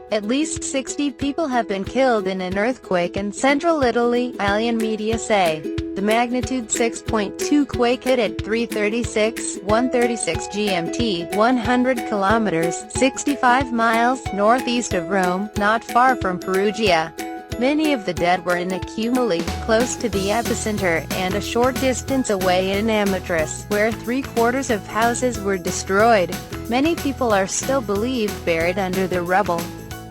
At least 60 people have been killed in an earthquake in central Italy, Italian media say. The magnitude 6.2 quake hit at 3:36 GMT, 100 kilometers, 65 miles, northeast of Rome, not far from Perugia. Many of the dead were in Accumuli, close to the epicenter, and a short distance away in Amatrice, where three-quarters of houses were destroyed. Many people are still believed buried under the rubble,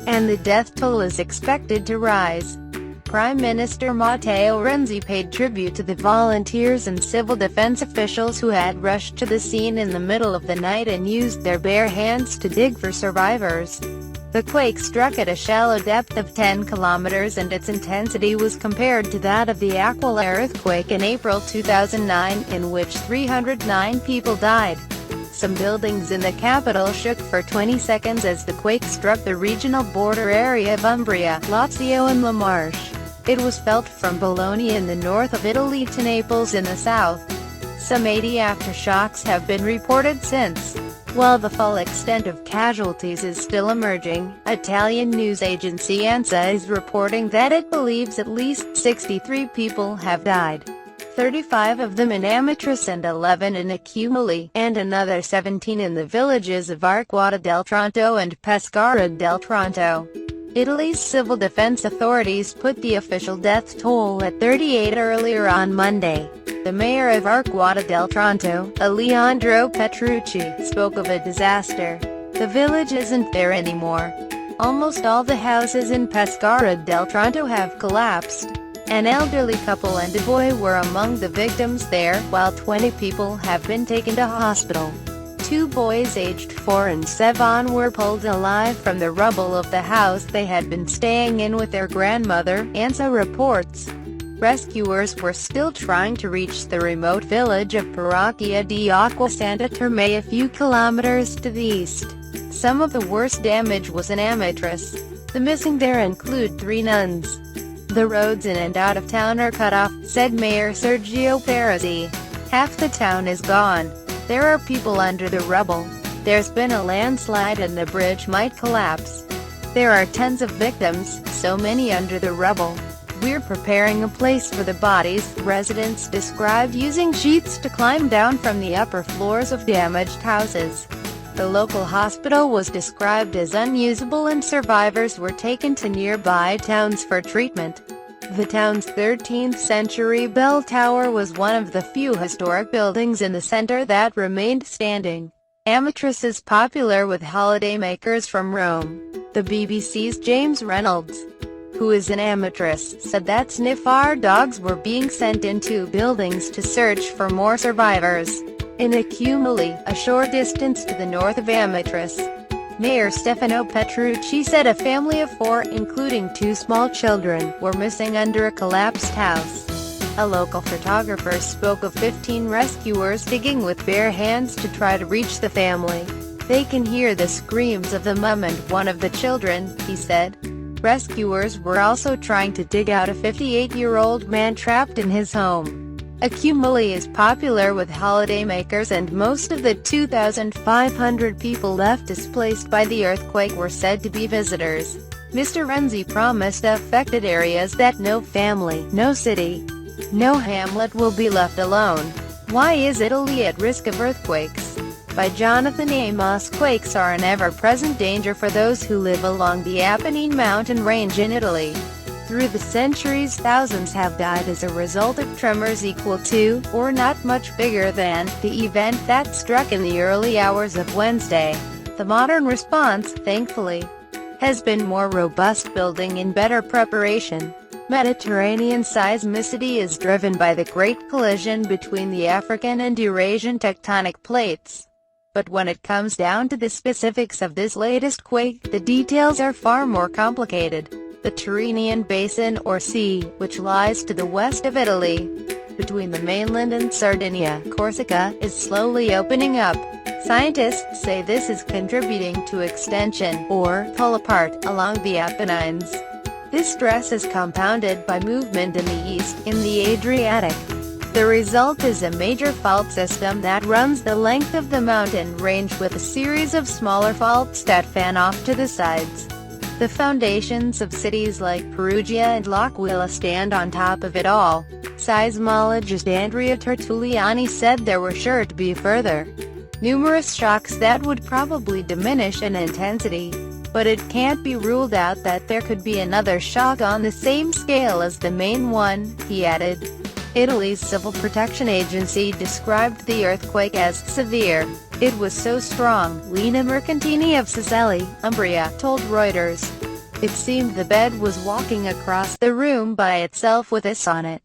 and the death toll is expected to rise. Prime Minister Matteo Renzi paid tribute to the volunteers and civil defense officials who had rushed to the scene in the middle of the night and used their bare hands to dig for survivors. The quake struck at a shallow depth of 10 kilometers and its intensity was compared to that of the Aquila earthquake in April 2009, in which 309 people died. Some buildings in the capital shook for 20 seconds as the quake struck the regional border area of Umbria, Lazio and La Marche. It was felt from Bologna in the north of Italy to Naples in the south. Some 80 aftershocks have been reported since. While the full extent of casualties is still emerging, Italian news agency ANSA is reporting that it believes at least 63 people have died. 35 of them in Amatrice and 11 in Accumuli, and another 17 in the villages of Arquata del Tronto and Pescara del Tronto. Italy's civil defense authorities put the official death toll at 38 earlier on Monday. The mayor of Arquata del Tronto, Alejandro Petrucci, spoke of a disaster. The village isn't there anymore. Almost all the houses in Pescara del Tronto have collapsed. An elderly couple and a boy were among the victims there, while 20 people have been taken to hospital. 2 boys aged 4 and 7 were pulled alive from the rubble of the house they had been staying in with their grandmother, ANSA reports. Rescuers were still trying to reach the remote village of Perugia di Acqua Santa Terme a few kilometers to the east. Some of the worst damage was in Amatrice. The missing there include 3 nuns. The roads in and out of town are cut off, said Mayor Sergio Perazzi. Half the town is gone. There are people under the rubble. There's been a landslide and the bridge might collapse. There are tens of victims, so many under the rubble. We're preparing a place for the bodies, residents described using sheets to climb down from the upper floors of damaged houses. The local hospital was described as unusable and survivors were taken to nearby towns for treatment. The town's 13th-century bell tower was one of the few historic buildings in the center that remained standing. Amatrice is popular with holidaymakers from Rome. The BBC's James Reynolds, who is in Amatrice, said that sniffer dogs were being sent into buildings to search for more survivors. In Accumuli, a short distance to the north of Amatrice, Mayor Stefano Petrucci said a family of 4, including 2 small children, were missing under a collapsed house. A local photographer spoke of 15 rescuers digging with bare hands to try to reach the family. They can hear the screams of the mum and one of the children, he said. Rescuers were also trying to dig out a 58-year-old man trapped in his home. Accumuli is popular with holidaymakers and most of the 2,500 people left displaced by the earthquake were said to be visitors. Mr. Renzi promised affected areas that no family, no city, no hamlet will be left alone. Why is Italy at risk of earthquakes? By Jonathan Amos. Quakes are an ever-present danger for those who live along the Apennine mountain range in Italy. Through the centuries, thousands have died as a result of tremors equal to, or not much bigger than, the event that struck in the early hours of Wednesday. The modern response, thankfully, has been more robust, building in better preparation. Mediterranean seismicity is driven by the great collision between the African and Eurasian tectonic plates. But when it comes down to the specifics of this latest quake, the details are far more complicated. The Tyrrhenian Basin, or sea, which lies to the west of Italy, between the mainland and Sardinia, Corsica, is slowly opening up. Scientists say this is contributing to extension, or pull apart, along the Apennines. This stress is compounded by movement in the east, in the Adriatic. The result is a major fault system that runs the length of the mountain range with a series of smaller faults that fan off to the sides. The foundations of cities like Perugia and L'Aquila stand on top of it all. Seismologist Andrea Tertulliani said there were sure to be further numerous shocks that would probably diminish in intensity, but it can't be ruled out that there could be another shock on the same scale as the main one, he added. Italy's Civil Protection Agency described the earthquake as severe. It was so strong, Lina Mercantini of Sicily, Umbria, told Reuters. It seemed the bed was walking across the room by itself with us on it.